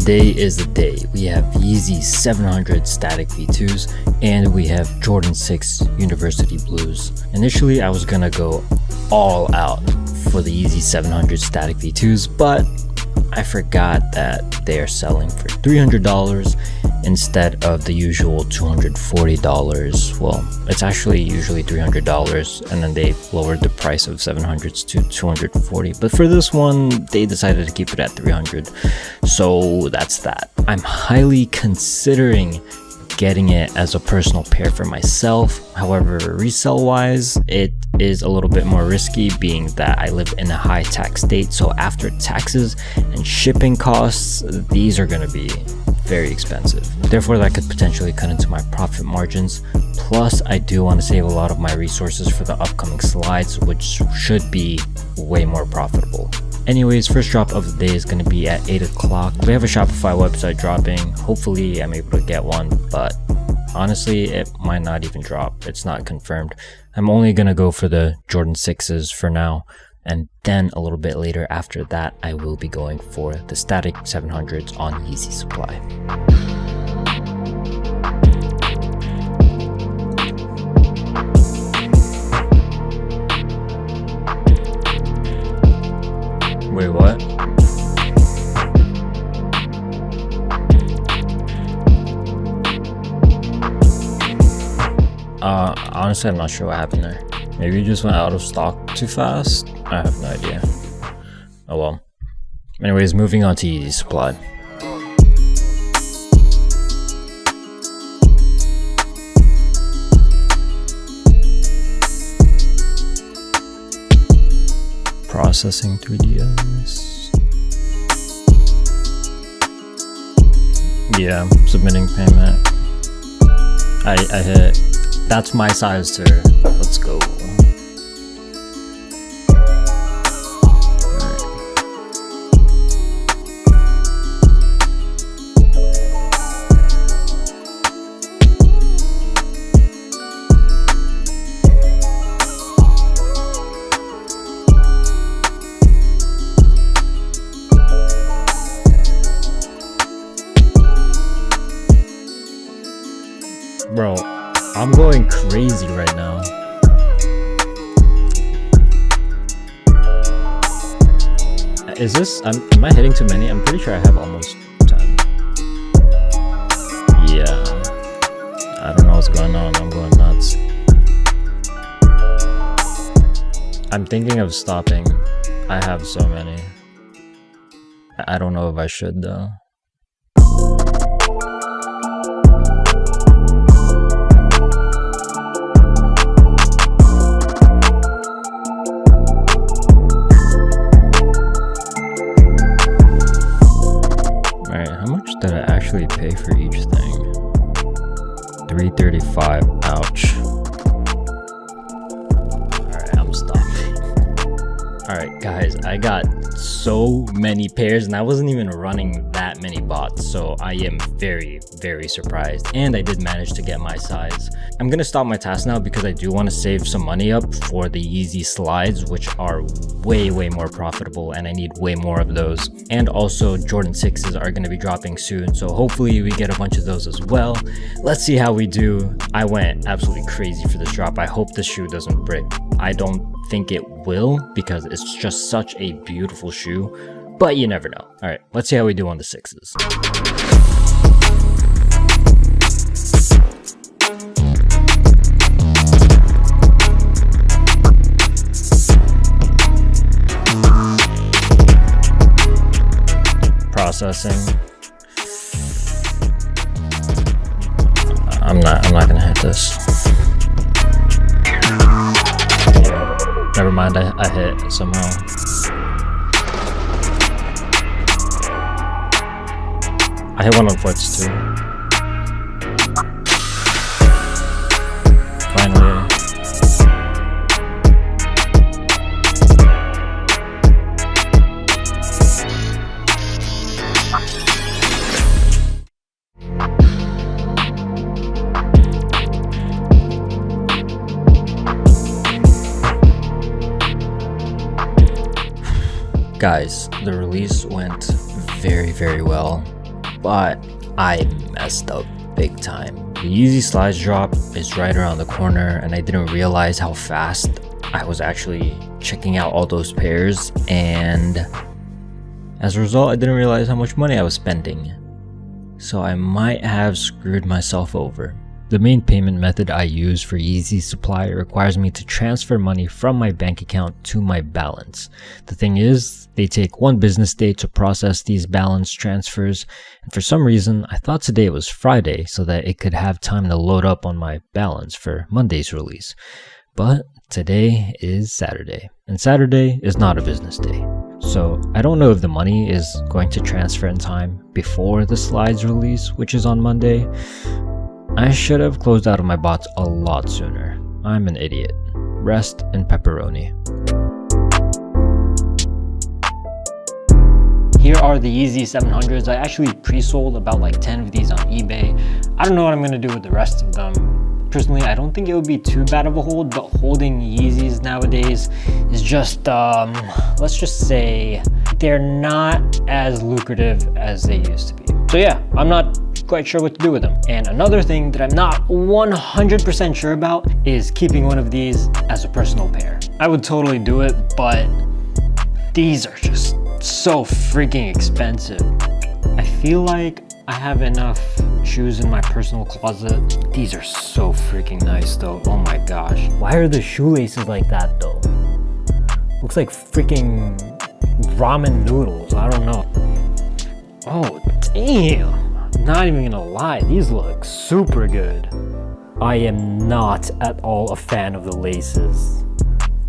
today is the day. We have Yeezy 700 static V2s and we have Jordan 6 University Blues. Initially I was gonna go all out for the Yeezy 700 static V2s, but I forgot that they are selling for $300 instead of the usual $240. Well, it's actually usually $300, and then they lowered the price of 700s to $240. But for this one, they decided to keep it at $300. So that's that. I'm highly considering getting it as a personal pair for myself. However, resale wise, it is a little bit more risky, being that I live in a high tax state. So after taxes and shipping costs, these are going to be very expensive. Therefore, that could potentially cut into my profit margins. Plus, I do want to save a lot of my resources for the upcoming slides, which should be way more profitable. Anyways, first drop of the day is going to be at 8 o'clock. We have a Shopify website dropping. Hopefully I'm able to get one, but honestly, it might not even drop. It's not confirmed. I'm only going to go for the Jordan 6s for now. And then a little bit later after that, I will be going for the static 700s on Yeezy Supply. Wait, what? Honestly, I'm not sure what happened there. Maybe it just went out of stock too fast? I have no idea. Oh well. Anyways, moving on to Yeezy Supply. Processing 3DS. Yeah, submitting payment. I hit. That's my size, sir. Let's go. Bro, I'm going crazy right now. Is this, am I hitting too many? I'm pretty sure I have almost 10. Yeah. I don't know what's going on. I'm going nuts. I'm thinking of stopping. I have so many. I don't know if I should though. Did I actually pay for each thing? $335. Ouch. Alright, I'm stopping. Alright guys, I got so many pairs and I wasn't even running that many bots, so I am very surprised, and I did manage to get my size. I'm gonna stop my task now because I do want to save some money up for the Yeezy slides, which are way more profitable, and I need way more of those. And also Jordan 6s are going to be dropping soon, so hopefully we get a bunch of those as well. Let's see how we do. I went absolutely crazy for this drop. I hope the shoe doesn't break. I don't think it will because it's just such a beautiful shoe, but you never know. All right, let's see how we do on the 6s. Processing. I'm not gonna hit this. Never mind, I hit somehow. I hit one on foots too. Finally. Guys, the release went very well. but I messed up big time. The Yeezy slides drop is right around the corner, and I didn't realize how fast I was actually checking out all those pairs, and as a result, I didn't realize how much money I was spending. So I might have screwed myself over. The main payment method I use for Yeezy supply requires me to transfer money from my bank account to my balance. The thing is, they take 1 business day to process these balance transfers, and for some reason, I thought today was Friday so that it could have time to load up on my balance for Monday's release. But today is Saturday, and Saturday is not a business day. So I don't know if the money is going to transfer in time before the slides release, which is on Monday. I should have closed out of my bots a lot sooner. I'm an idiot. Rest in pepperoni. Here are the Yeezy 700s. I actually pre-sold about like 10 of these on eBay. I don't know what I'm gonna do with the rest of them. Personally, I don't think it would be too bad of a hold, but holding Yeezys nowadays is just, let's just say they're not as lucrative as they used to be. So yeah, I'm not quite sure what to do with them. And another thing that I'm not 100% sure about is keeping one of these as a personal pair. I would totally do it, but these are just so freaking expensive. I feel like I have enough shoes in my personal closet. These are so freaking nice though. Oh my gosh. Why are the shoelaces like that though? Looks like freaking ramen noodles. I don't know. Oh damn. Not even gonna lie, these look super good. I am not at all a fan of the laces.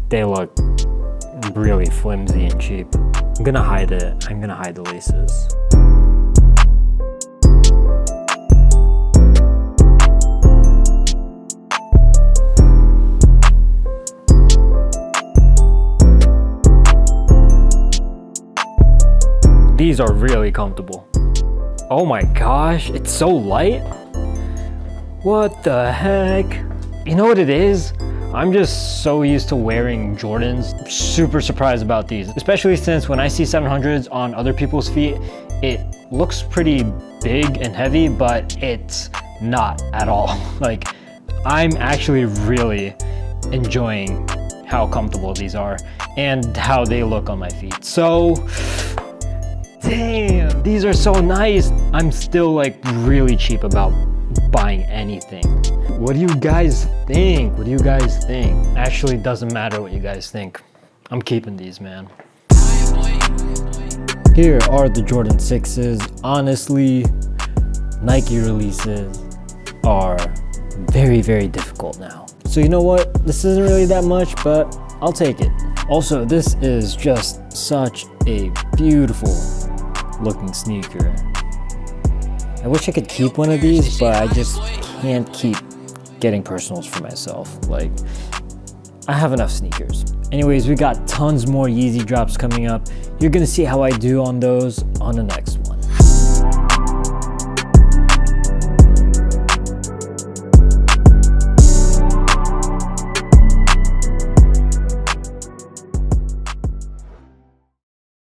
They look really flimsy and cheap. I'm gonna hide it. I'm gonna hide the laces. These are really comfortable. Oh my gosh, it's so light. What the heck? You know what it is? I'm just so used to wearing Jordans. Super surprised about these, especially since when I see 700s on other people's feet, it looks pretty big and heavy, but it's not at all. Like, I'm actually really enjoying how comfortable these are and how they look on my feet. So, damn, these are so nice. I'm still like really cheap about buying anything. What do you guys think? What do you guys think? Actually, it doesn't matter what you guys think. I'm keeping these, man. Here are the Jordan 6s. Honestly, Nike releases are very, very difficult now. So you know what? This isn't really that much, but I'll take it. Also, this is just such a beautiful looking sneaker. I wish I could keep one of these, but I just can't keep getting personals for myself. Like, I have enough sneakers. Anyways, we got tons more Yeezy drops coming up. You're gonna see how I do on those on the next one.